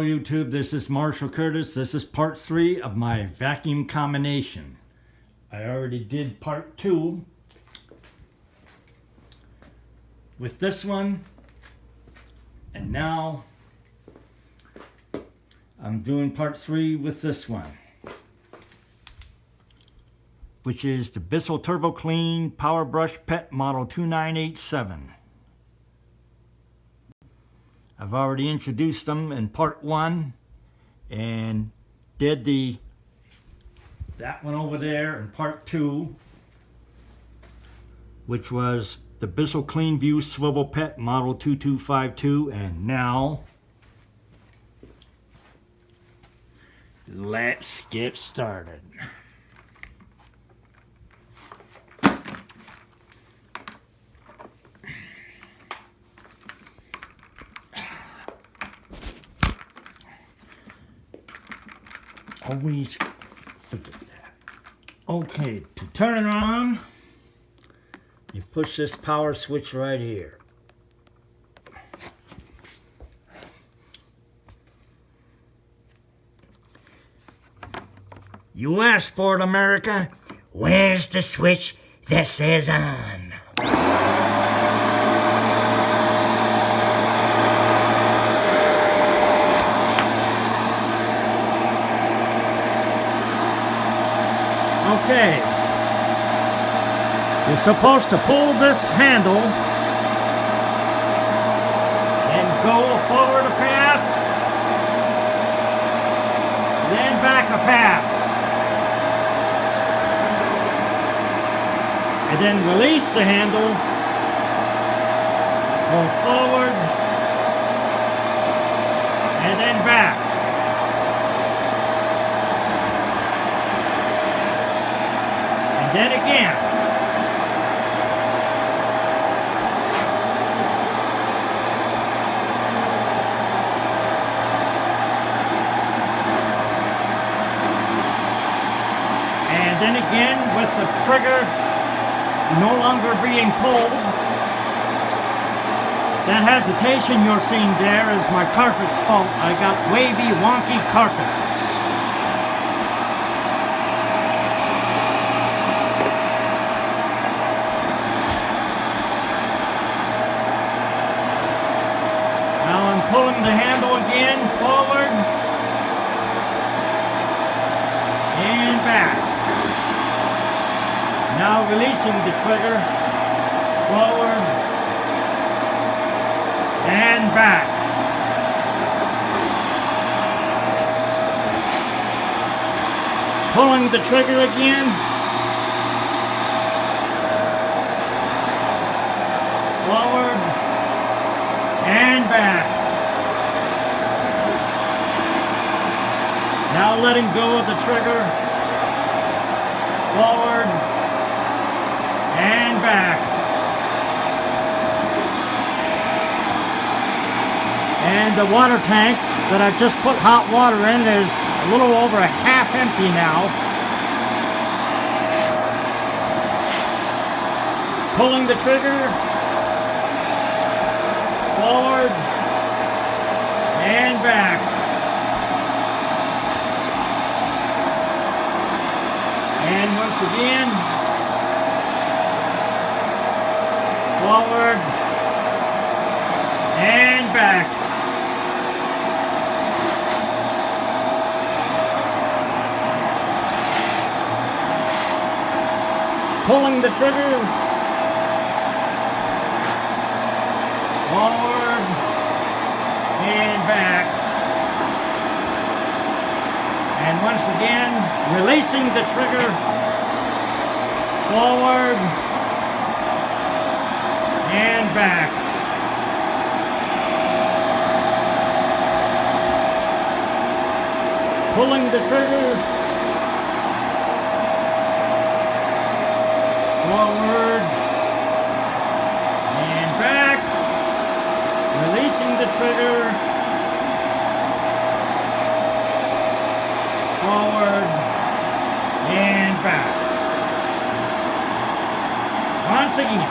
YouTube, this is Marshall Curtis. This is part 3 of my vacuum combination. I already did part 2 with this one, and now I'm doing part 3 with this one, which is the Bissell TurboClean PowerBrush Pet model 2987. I've already introduced them in part 1 and did that one over there in part 2, which was the Bissell Clean View Swivel Pet model 2252. And now let's get started. Always forget that. Okay, to turn it on, you push this power switch right here. You asked for it, America. Where's the switch that says on? Okay, you're supposed to pull this handle and go forward a pass, then back a pass, and then release the handle, go forward, and then back. Then again. And then again with the trigger no longer being pulled. That hesitation you're seeing there is my carpet's fault. I got wavy, wonky carpet. Pulling the handle again, forward and back. Now releasing the trigger, forward and back. Pulling the trigger again, forward and back. Now letting go of the trigger, forward and back. And the water tank that I just put hot water in is a little over half empty now. Pulling the trigger, forward and back. And once again, forward and back. Pulling the trigger, forward and back. And once again, releasing the trigger, forward and back. Pulling the trigger, forward and back. Releasing the trigger, forward and back. Once again.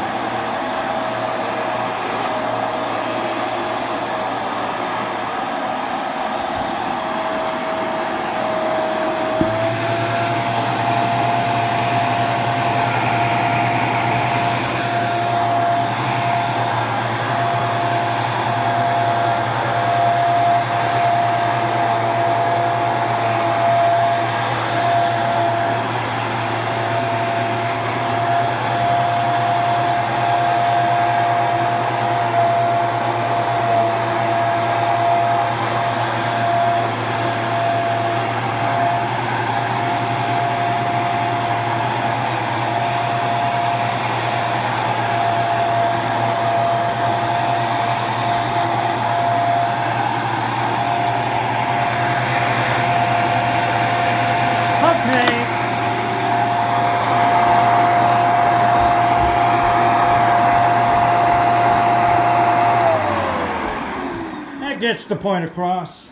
the point across.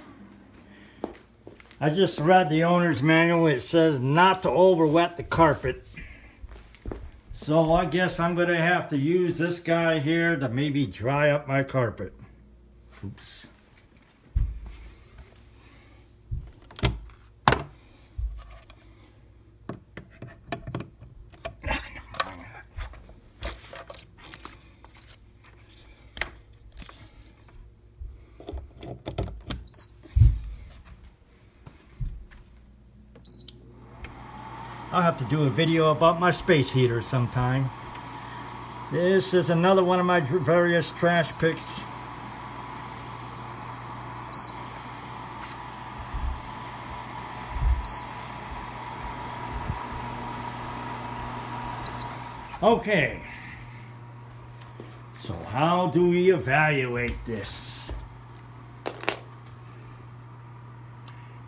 I just read the owner's manual. It says not to over wet the carpet. So I guess I'm going to have to use this guy here to maybe dry up my carpet. Oops. I'll have to do a video about my space heater sometime. This is another one of my various trash picks. Okay, so how do we evaluate this?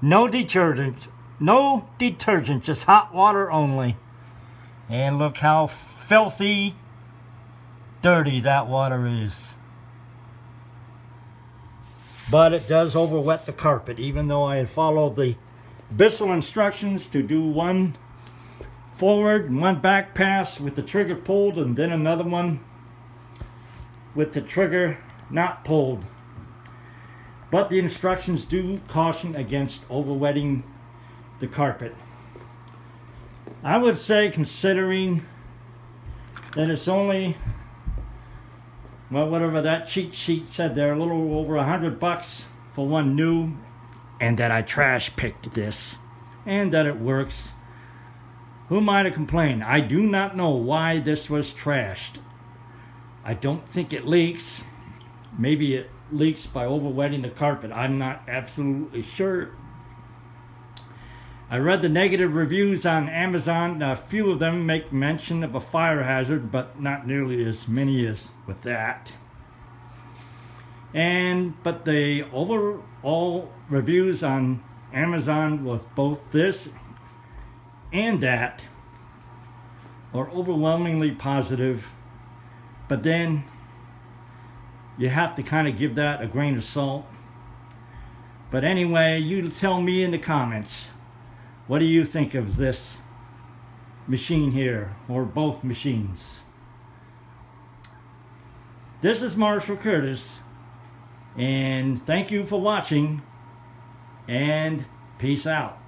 No detergent, just hot water only. And look how filthy, dirty that water is. But it does over wet the carpet, even though I had followed the Bissell instructions to do one forward and one back pass with the trigger pulled, and then another one with the trigger not pulled. But the instructions do caution against overwetting the carpet. I would say, considering that it's only, well, whatever that cheat sheet said there, a little over $100 for one new, and that I trash picked this, and that it works. Who am I to complain? I do not know why this was trashed. I don't think it leaks. Maybe it leaks by overwetting the carpet. I'm not absolutely sure. I read the negative reviews on Amazon. A few of them make mention of a fire hazard, but not nearly as many as with that. But the overall reviews on Amazon with both this and that are overwhelmingly positive, but then you have to kind of give that a grain of salt. But anyway, you tell me in the comments, what do you think of this machine here, or both machines? This is Marshall Curtis, and thank you for watching, and peace out.